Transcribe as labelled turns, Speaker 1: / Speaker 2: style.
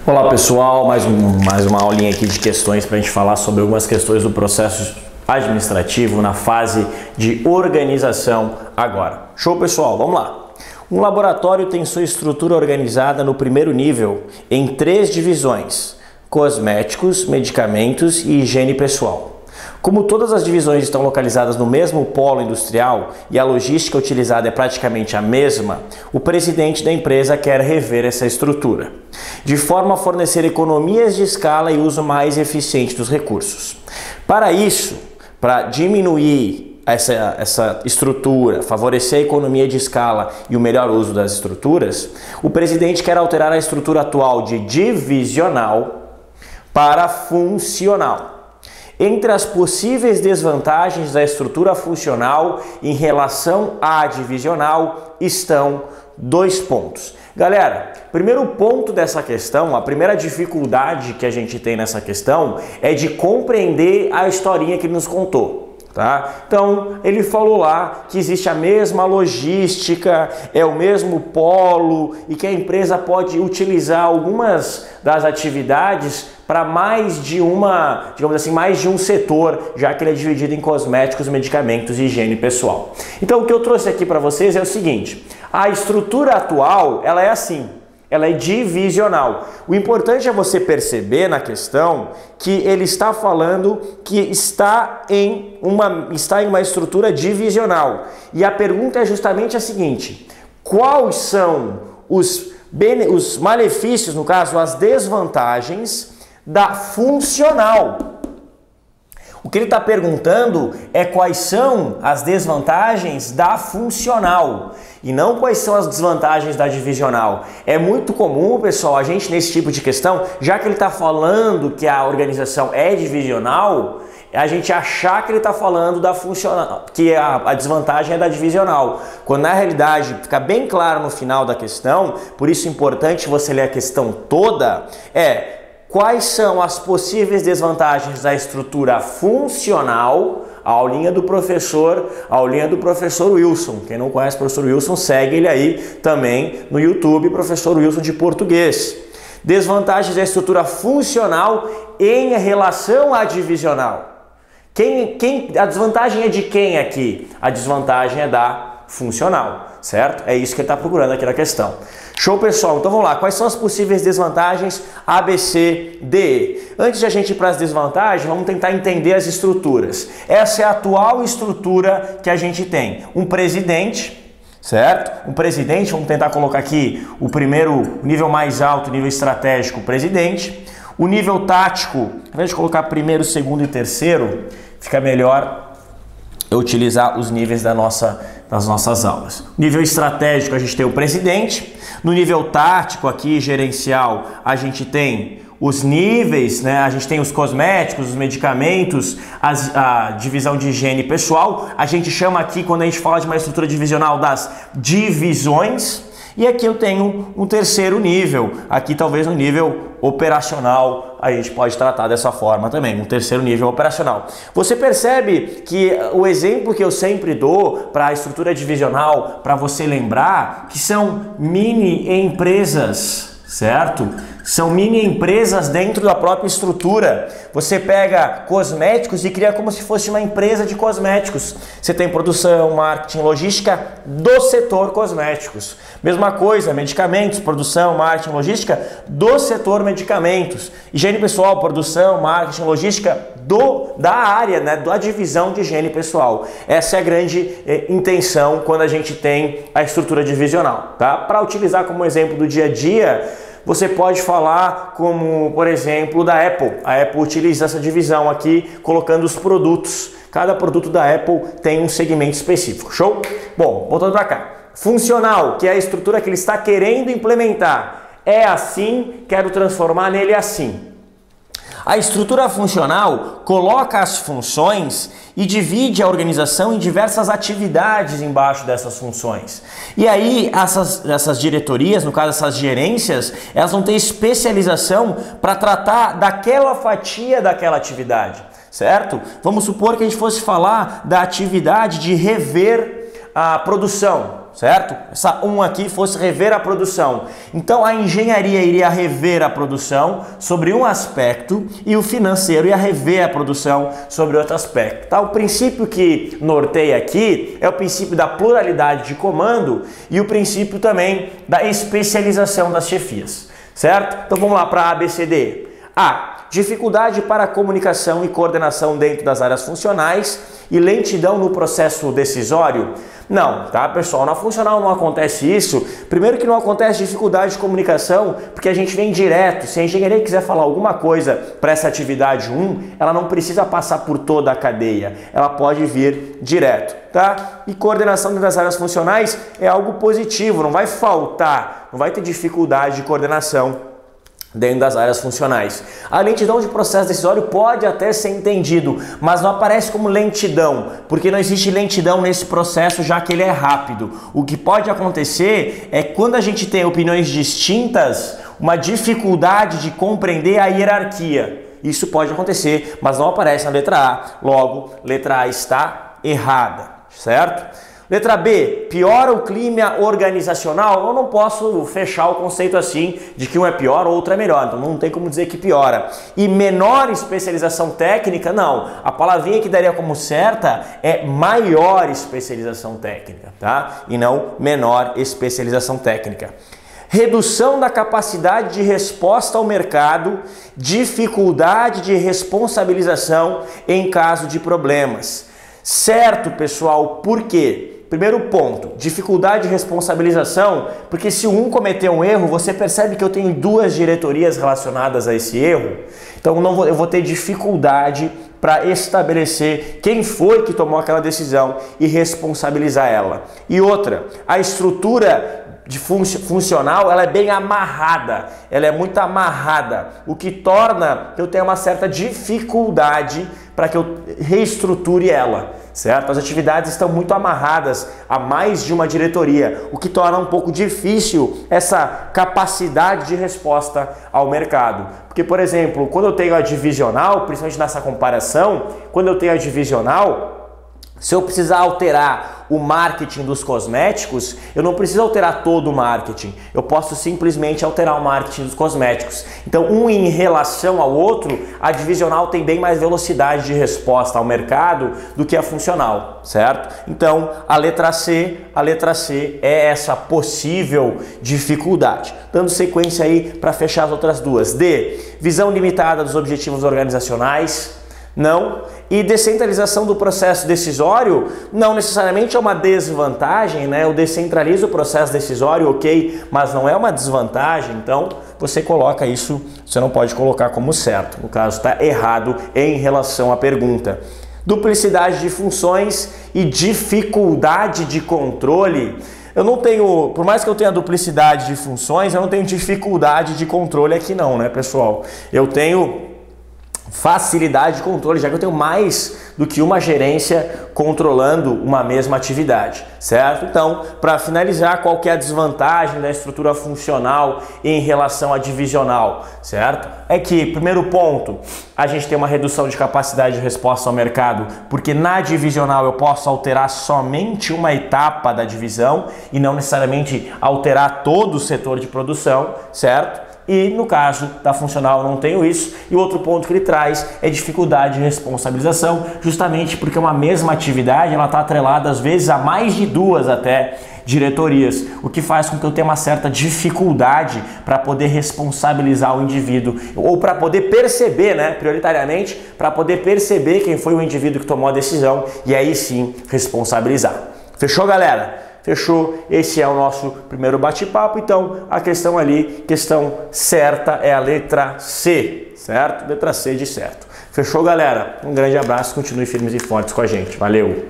Speaker 1: Olá pessoal, mais uma aulinha aqui de questões para a gente falar sobre algumas questões do processo administrativo na fase de organização agora. Show pessoal, vamos lá. Um laboratório tem sua estrutura organizada no primeiro nível em 3 divisões: cosméticos, medicamentos e higiene pessoal. Como todas as divisões estão localizadas no mesmo polo industrial e a logística utilizada é praticamente a mesma, o presidente da empresa quer rever essa estrutura, de forma a fornecer economias de escala e uso mais eficiente dos recursos. Para isso, para diminuir essa estrutura, favorecer a economia de escala e o melhor uso das estruturas, o presidente quer alterar a estrutura atual de divisional para funcional. Entre as possíveis desvantagens da estrutura funcional em relação à divisional estão 2 pontos. Galera, primeiro ponto dessa questão, a primeira dificuldade que a gente tem nessa questão é de compreender a historinha que ele nos contou. Tá? Então, ele falou lá que existe a mesma logística, é o mesmo polo e que a empresa pode utilizar algumas das atividades para mais de uma, digamos assim, mais de um setor, já que ele é dividido em cosméticos, medicamentos e higiene pessoal. Então, o que eu trouxe aqui para vocês é o seguinte: a estrutura atual, ela é assim. Ela é divisional. O importante é você perceber na questão que ele está falando que está em uma estrutura divisional. E a pergunta é justamente a seguinte: quais são os malefícios, no caso, as desvantagens da funcional? O que ele está perguntando é quais são as desvantagens da funcional e não quais são as desvantagens da divisional. É muito comum, pessoal, a gente nesse tipo de questão, já que ele está falando que a organização é divisional, a gente achar que ele está falando da funcional, que a desvantagem é da divisional, quando na realidade fica bem claro no final da questão. Por isso é importante você ler a questão toda, quais são as possíveis desvantagens da estrutura funcional? A aulinha do professor Wilson. Quem não conhece o professor Wilson, segue ele aí também no YouTube, professor Wilson de português. Desvantagens da estrutura funcional em relação à divisional. A desvantagem é de quem aqui? A desvantagem é da funcional, certo? É isso que ele está procurando aqui na questão. Show, pessoal? Então vamos lá. Quais são as possíveis desvantagens A, B, C, D, E? Antes de a gente ir para as desvantagens, vamos tentar entender as estruturas. Essa é a atual estrutura que a gente tem. Um presidente, certo? Um presidente, vamos tentar colocar aqui o nível mais alto, nível estratégico, o presidente. O nível tático, ao invés de colocar primeiro, segundo e terceiro, fica melhor eu utilizar os níveis das nossas aulas. No nível estratégico a gente tem o presidente, no nível tático aqui, gerencial, a gente tem os níveis, né? A gente tem os cosméticos, os medicamentos, a divisão de higiene pessoal. A gente chama aqui, quando a gente fala de uma estrutura divisional, das divisões. E aqui eu tenho um terceiro nível, aqui talvez um nível operacional, a gente pode tratar dessa forma também, um terceiro nível operacional. Você percebe que o exemplo que eu sempre dou para a estrutura divisional, para você lembrar, que são mini empresas, certo? São mini empresas dentro da própria estrutura. Você pega cosméticos e cria como se fosse uma empresa de cosméticos. Você tem produção, marketing, logística do setor cosméticos. Mesma coisa, medicamentos, produção, marketing, logística do setor medicamentos. Higiene pessoal, produção, marketing, logística da área, né, da divisão de higiene pessoal. Essa é a grande intenção quando a gente tem a estrutura divisional, tá? Para utilizar como exemplo do dia a dia, você pode falar como, por exemplo, da Apple. A Apple utiliza essa divisão aqui, colocando os produtos. Cada produto da Apple tem um segmento específico. Show? Bom, voltando para cá. Funcional, que é a estrutura que ele está querendo implementar. É assim, quero transformar nele assim. A estrutura funcional coloca as funções e divide a organização em diversas atividades embaixo dessas funções. E aí essas diretorias, no caso essas gerências, elas vão ter especialização para tratar daquela fatia daquela atividade. certo? Vamos supor que a gente fosse falar da atividade de rever a produção, certo? Essa 1 aqui fosse rever a produção. Então a engenharia iria rever a produção sobre um aspecto e o financeiro ia rever a produção sobre outro aspecto. Tá? O princípio que norteia aqui é o princípio da pluralidade de comando e o princípio também da especialização das chefias, certo? Então vamos lá para A, B, C, D. A. Dificuldade para a comunicação e coordenação dentro das áreas funcionais e lentidão no processo decisório. Não, tá pessoal? Na funcional não acontece isso. Primeiro que não acontece dificuldade de comunicação, porque a gente vem direto. Se a engenharia quiser falar alguma coisa para essa atividade 1, ela não precisa passar por toda a cadeia. Ela pode vir direto, tá? E coordenação dentro das áreas funcionais é algo positivo, não vai faltar, não vai ter dificuldade de coordenação dentro das áreas funcionais. A lentidão de processo decisório pode até ser entendido, mas não aparece como lentidão, porque não existe lentidão nesse processo, já que ele é rápido. O que pode acontecer é quando a gente tem opiniões distintas, uma dificuldade de compreender a hierarquia. Isso pode acontecer, mas não aparece na letra A. Logo, letra A está errada, certo? Letra B, piora o clima organizacional? Eu não posso fechar o conceito assim de que um é pior ou outro é melhor, então não tem como dizer que piora. E menor especialização técnica? Não, a palavrinha que daria como certa é maior especialização técnica, tá? E não menor especialização técnica. Redução da capacidade de resposta ao mercado, dificuldade de responsabilização em caso de problemas. Certo, pessoal, por quê? Primeiro ponto, dificuldade de responsabilização, porque se um cometer um erro, você percebe que eu tenho 2 diretorias relacionadas a esse erro, então eu vou ter dificuldade para estabelecer quem foi que tomou aquela decisão e responsabilizar ela. E outra, a estrutura funcional, ela é bem amarrada, ela é muito amarrada, o que torna que eu tenha uma certa dificuldade para que eu reestruture ela, certo? As atividades estão muito amarradas a mais de uma diretoria, o que torna um pouco difícil essa capacidade de resposta ao mercado. Porque, por exemplo, quando eu tenho a divisional, principalmente nessa comparação, quando eu tenho a divisional, se eu precisar alterar o marketing dos cosméticos, eu não preciso alterar todo o marketing. Eu posso simplesmente alterar o marketing dos cosméticos. Então, um em relação ao outro, a divisional tem bem mais velocidade de resposta ao mercado do que a funcional, certo? Então, a letra C é essa possível dificuldade. Dando sequência aí para fechar as outras duas. D, visão limitada dos objetivos organizacionais. Não. E descentralização do processo decisório não necessariamente é uma desvantagem, né? Eu descentralizo o processo decisório, ok, mas não é uma desvantagem, então você coloca isso, você não pode colocar como certo. No caso, está errado em relação à pergunta. Duplicidade de funções e dificuldade de controle. Eu não tenho, por mais que eu tenha duplicidade de funções, eu não tenho dificuldade de controle aqui não, né, pessoal? Eu tenho facilidade de controle, já que eu tenho mais do que uma gerência controlando uma mesma atividade, certo? Então, para finalizar, qual que é a desvantagem da estrutura funcional em relação à divisional, certo? É que, primeiro ponto, a gente tem uma redução de capacidade de resposta ao mercado, porque na divisional eu posso alterar somente uma etapa da divisão e não necessariamente alterar todo o setor de produção, certo? E no caso da funcional eu não tenho isso. E o outro ponto que ele traz é dificuldade de responsabilização, justamente porque uma mesma atividade ela está atrelada às vezes a mais de 2 até diretorias, o que faz com que eu tenha uma certa dificuldade para poder responsabilizar o indivíduo ou para poder perceber, né, prioritariamente, para poder perceber quem foi o indivíduo que tomou a decisão e aí sim responsabilizar. Fechou, galera? Fechou? Esse é o nosso primeiro bate-papo. Então, a questão ali, questão certa é a letra C, certo? Letra C de certo. Fechou, galera? Um grande abraço, continue firmes e fortes com a gente. Valeu!